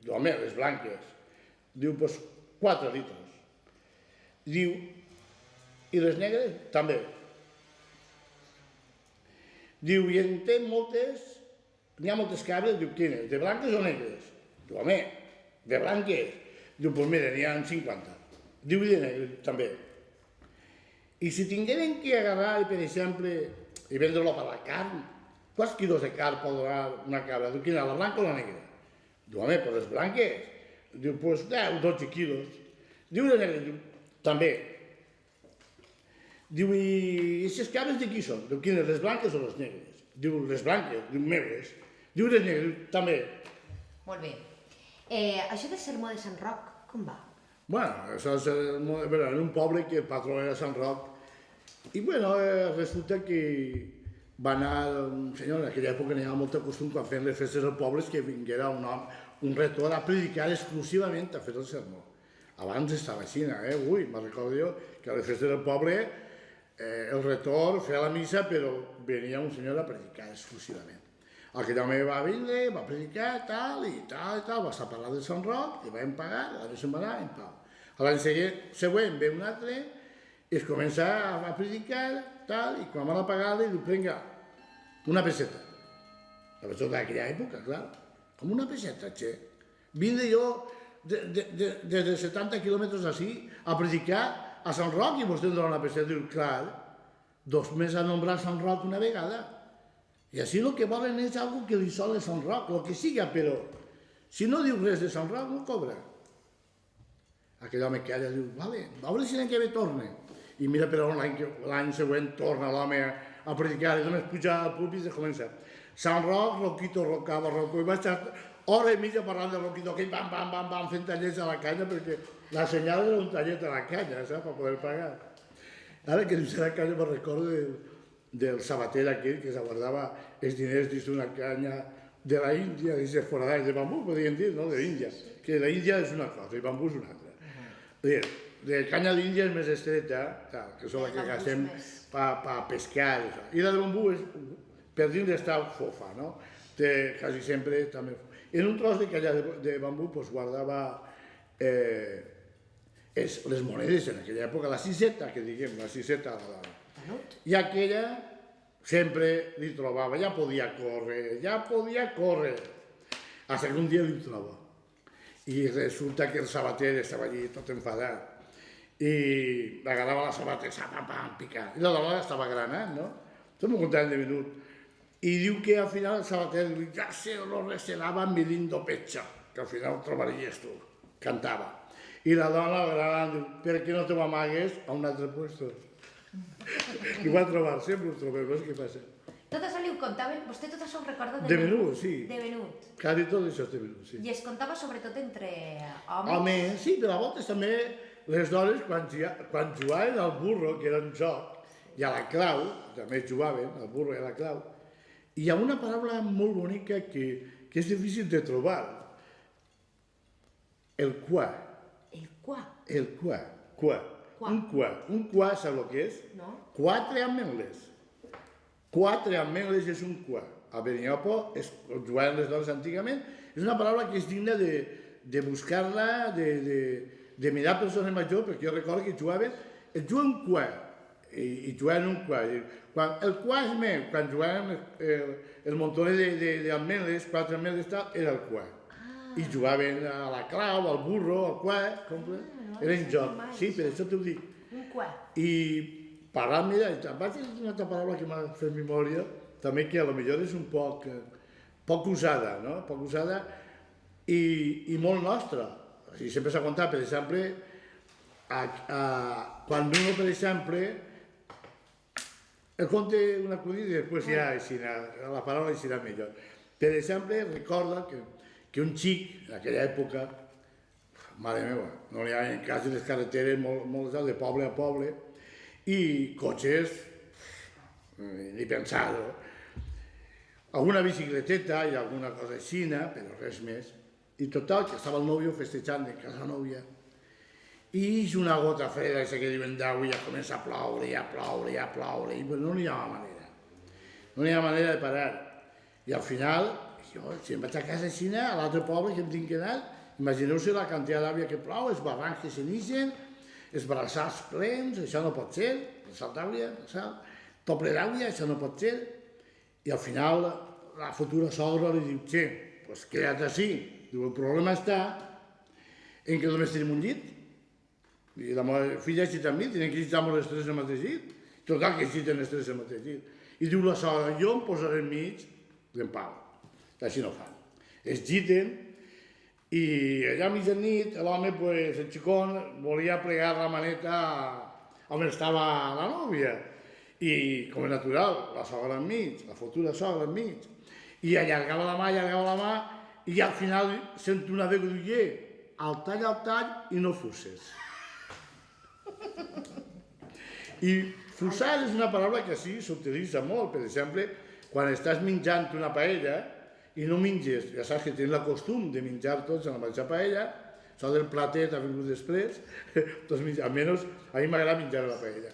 Diu, home, les blanques. Diu, doncs 4 litres. Diu, i les negres també. Diu, i en té moltes, n'hi ha moltes cabres, diu, quines, de blanques o negres? Diu, home, de blanques. Diu, doncs mira, n'hi ha 50. Diu, i de negres també. I si tingueren que agarrar, per exemple, i vendre-lo per la carn, quants quilos de carn pot donar una cabra? Diu, quina, la blanca o la negra? Diu, home, doncs les blanques. Diu, doncs 10, 12 quilos. Diu, la negra, diu, també. Diu, i aquestes cabres de qui són? Diu, quines, les blanques o les negres? Diu, les blanques, diu, meves. Diu, les negres, diu, també. Molt bé. Això de Sermó de Sant Roc, com va? Bueno, això és en un poble que el patró era Sant Roc. I bueno, resulta que va anar un senyor, en aquella època n'hi havia molt costum quan feien les festes als pobles que vinguera un rector a predicar exclusivament a fer el sermó. Abans estava així, ui, me'n recordo jo que a les festes del poble el rector feia la missa però venia un senyor a predicar exclusivament. Aquell home va vindre, va predicar, tal i tal, va estar parlant de Sant Roc, i vam pagar, l'any se'n va anar en pau. L'any següent ve un altre i es comença a predicar, tal, i quan van a pagar li diu, prenga, una peseta. La peseta d'aquella època, clar, com una peseta, che. Vindre jo des de 70 quilòmetres així a predicar a Sant Roc i vostè em dona una peseta. Diu, clar, 2 mesos a nombrar Sant Roc una vegada. I així el que volen és algo que li sona a Sant Roc, el que siga, però si no diu res de Sant Roc, no cobra. Aquell home calla, diu, vale, a veure si l'any que ve torna. I mira, però l'any següent torna l'home a predicar, i només puja al púlpit i comença. Sant Roc, Roquito, Rocava, Rocco, i va estar hora i mitja parlant de Roquito, aquell bam, fent tallers a la canya, perquè la senyal era un tallet a la canya, saps, per poder pagar. Ara que dius a la canya me'n recordo del sabater aquell que s'aguardava els diners dins d'una canya de la Índia, dins de foradars de bambú, podríem dir, no?, de l'Índia, que la Índia és una cosa i bambú és una altra. De canya d'Índia és més estreta, que és la que gastem per pescar, i la de bambú és, per dins està fofa, no? Quasi sempre també. En un tros de canya de bambú guardava les monedes en aquella època, la siseta, que diguem, la siseta. I aquella sempre li trobava, ja podia córrer, fins que un dia li troba. I resulta que el sabater estava allí tot enfadat i agarrava la sabata i picar. I la dona estava granant, no? Estem molt contents de venut. I diu que al final el sabater diu, ja se lo recelava mi lindo pecho, que al final ho trobaries tu, cantava. I la dona granant diu, per què no te m'amagues a un altre puesto? I ho va trobar, sempre ho trobem, no sé què passa. Tot això li ho contaven, vostè tot això ho recorda de menut? Sí. De menut. Quasi tot això és de menut, sí. I es contava sobretot entre homes? Homes, sí, però a voltes també les dones quan jugaven al burro, que era un joc, i a la clau, també jugaven, al burro i a la clau, hi ha una paraula molt bonica que és difícil de trobar. El qua. El qua? El qua. Un qua, saps el que és? No. 4 ametlles. 4 ametlles és un qua. A Beniopo, jugaven les dones antigament, és una paraula que és digna de buscar-la, de mirar persones majors, perquè jo recordo que juguen un qua, i jugaven un qua. El qua és meu, quan jugaven el montoner d'ametlles, 4 ametlles, era el qua. I jugaven a la clau, al burro, al qua, eren joc. Sí, per això t'ho dic. Un qua. I parlant, mira, vaig dir una altra paraula que m'ha fet memòria, també que potser és un poc usada, no? Poc usada i molt nostra. Sempre s'ha contat, per exemple, quan uno, per exemple, el conte un acudit i després ja la paraula eixirà millor. Per exemple, recorda que un xic, en aquella època, mare meva, no hi havia quasi les carreteres molt de poble a poble, i cotxes, ni pensar-ho. Alguna bicicleteta i alguna cosa així, però res més. I total, que estava el nòvio festejant en casa nòvia, i una gota freda, que diuen d'aigua, ja comença a ploure, i no hi ha manera. No hi ha manera de parar. I al final, jo, si em vaig a casa així, a l'altre poble que em tinc que anar, imagineu-se la quantitat d'àvia que plou, els barrancs que s'inixen, els braçals plens, això no pot ser, braçal d'àvia, tot ple d'àvia, això no pot ser. I al final la futura sogra li diu, che, pues queda't així. Diu, el problema està en que només tenim un llit. I la meva filla així també, tenen que llistar les tres al mateix llit. Total que llisiten les tres al mateix llit. I diu la sogra, jo em posaré enmig d'en Pau. Així no fan. Es lliten i allà a mitjanit l'home, pues, el xicón, volia plegar la maneta on estava la nòvia. I, com és natural, la sogra enmig, la futura sogra enmig. I allargava la mà, i al final sento una veu que diu, al tall i no fusses. I fussar és una paraula que sí s'utilitza molt. Per exemple, quan estàs menjant una paella i no menges, ja saps que tens el costum de menjar tots en la mateixa paella, això del platet ha vingut després, almenys a mi m'agrada menjar la paella.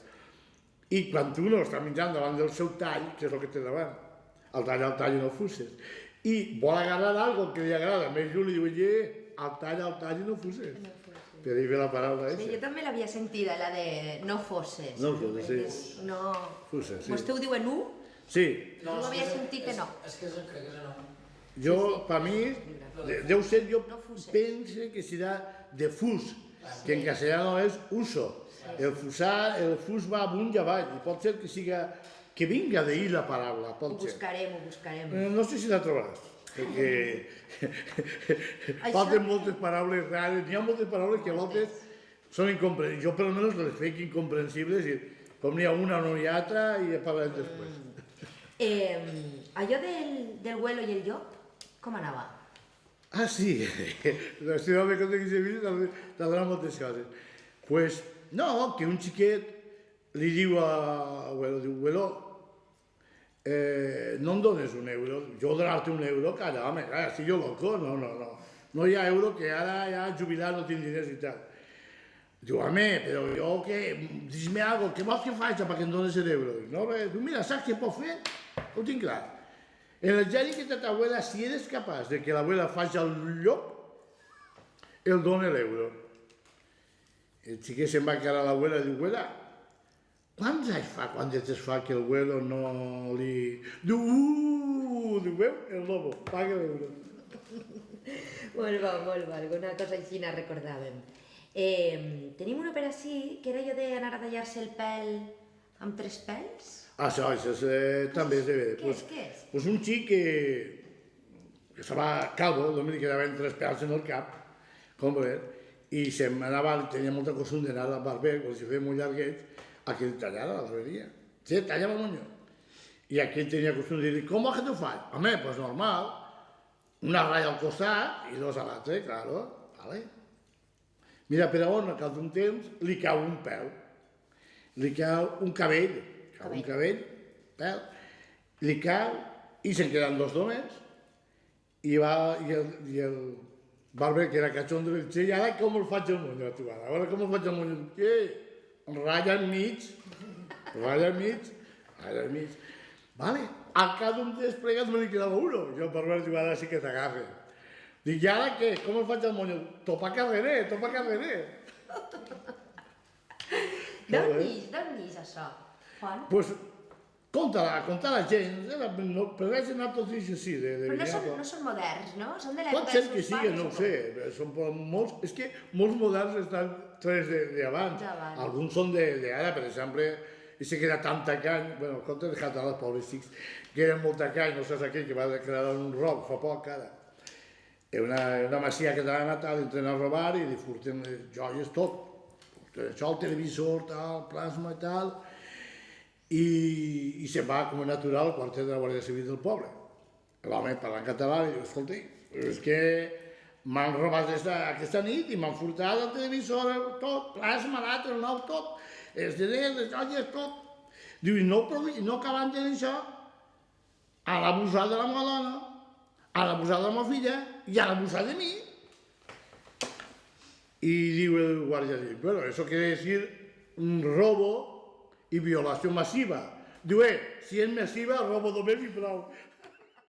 I quan tu no estàs menjant davant del seu tall, que és el que té davant, al tall i no fusses, i vol agarrar alguna que li agrada, més lluny li diu, al tall i no fusses. Per ahí ve la paraula esa. Sí, jo també l'havia sentida, la de no fosses. No fosses, sí. No... Fusses, sí. Vostè ho diu en u? Sí. Jo l'havia sentit que no. És que crec que és en u. Jo, per mi, deu ser, jo penso que serà de fus, que en castellano és uso. El fus va amunt i avall, i pot ser que siga, que vinga d'ahir la paraula, pot ser. Ho buscarem. No sé si la trobaràs, perquè falten moltes paraules rares, n'hi ha moltes paraules que a voltes són incomprensibles. Jo, per almenys, les veig incomprensibles, i com n'hi ha una o no n'hi ha altra, i ja parlarem després. Allò del huelo i el llop, com anava? Ah, sí, si no me conté que se vist, t'agrada moltes coses. Pues, no, que un xiquet li diu a abuelo, diu, abuelo, no em dones un euro, jo donar-te un euro, calla, home, calla, estic jo loco, no. No hi ha euro, que ara ja jubilat no tinc diners i tal. Diu, home, però jo què, dis-me algo, què vols que faci perquè em dones l'euro? Dic, no, res, diu, mira, saps què pot fer? Ho tinc clar. En el geni que té ta abuela, si eres capaç de que l'abuela faci el llop, el dona l'euro. El xiquet se'n va quedar a l'abuela i diu, abuela, quants anys fa, quants anys fa que el abuelo no li... Diu, veu, el lobo, paga l'euro. Molt bo, alguna cosa així no recordàvem. Tenim una per ací, que era allò d'anar a tallar-se el pèl amb 3 pèls? Això també és de veure. Què és? Pues un xic que estava calvo, l'home li quedaven 3 pèls en el cap, com ver, i se'm anava, tenia molta costum d'anar al barber, quan se feia molt llarguet, a que li tallara la barberia. Sí, tallava el monyo. I aquell tenia costum de dir, com vols que t'ho faig? Home, pues normal, una ratlla al costat i 2 a l'altre, claro, vale. Mira, per on, al cap d'un temps, li cau un pèl, li cau un cabell, pèl, li cau i se'n queden 2 només, i el barber, que era cachondo, li diu, i ara com el faig el monyo, ara com el faig el monyo? Què? Ratlla enmig, vale, al cap d'un temps plegat me li quedava uno, i el barber diu, ara sí que t'agafa. Dic, i ara què? Com el faig el monyo? Topa carrerer. D'on nix això, Juan? Pues, conta la gent, per res anar tots ells així, de Però no són moderns, no? Són de l'època pot de ser sus que sigui, pares, no ho sé, són molts, és que molts moderns estan tres d'abans, alguns són d'ara, per exemple, i sé que era tan tacany, bueno, el conte de Català, els pobres xics, que eren molt tacany, no saps aquell que va declarar un rob fa poc, ara. Una masia catalana, tal, entren a robar i li furten les joies, tot. Això, el televisor, tal, plasma i tal, i se'n va com a natural al quartet de la Guàrdia Civil del poble. L'home parlant català i diu, escolta, és que m'han robat aquesta nit i m'han furtat el televisor, tot, plasma, l'altre, el nou, tot, els diners, les joies, tot. Diu, i no acabant de això, han abusat de la meva dona, han abusat de la meva filla i han abusat de mi. Y digo el guardia civil, bueno, eso quiere decir un robo y violación masiva. Digo, si es masiva, robo només i prou.